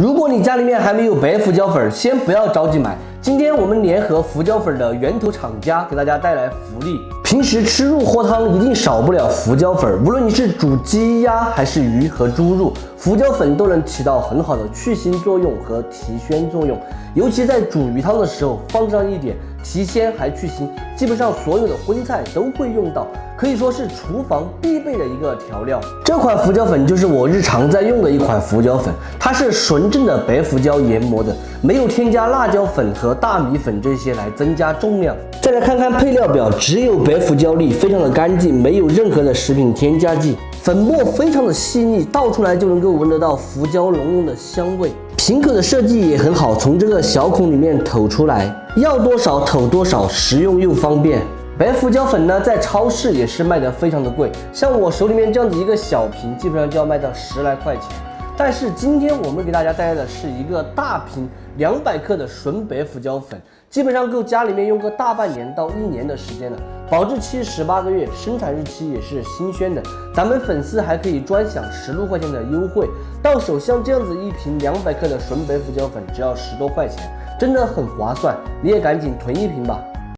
如果你家里面还没有白胡椒粉，先不要着急买。今天我们联合胡椒粉的源头厂家给大家带来福利。平时吃肉或汤一定少不了胡椒粉，无论你是煮鸡鸭还是鱼和猪肉，胡椒粉都能起到很好的去腥作用和提鲜作用。尤其在煮鱼汤的时候放上一点，提鲜还去腥，基本上所有的荤菜都会用到，可以说是厨房必备的一个调料。这款胡椒粉就是我日常在用的一款胡椒粉，它是纯正的白胡椒研磨的，没有添加辣椒粉和大米粉这些来增加重量。再来看看配料表，只有白胡椒粒，非常的干净，没有任何的食品添加剂，粉末非常的细腻，倒出来就能够闻得到胡椒浓浓的香味。瓶口的设计也很好，从这个小孔里面投出来，要多少投多少，实用又方便。白胡椒粉呢，在超市也是卖得非常的贵，像我手里面这样子一个小瓶，基本上就要卖到10来块钱。但是今天我们给大家带来的是一个大瓶200克的纯白胡椒粉，基本上够家里面用个大半年到1年的时间了，保质期18个月，生产日期也是新鲜的。咱们粉丝还可以专享10多块钱的优惠，到手像这样子一瓶200克的纯白胡椒粉只要10多块钱，真的很划算，你也赶紧囤一瓶吧。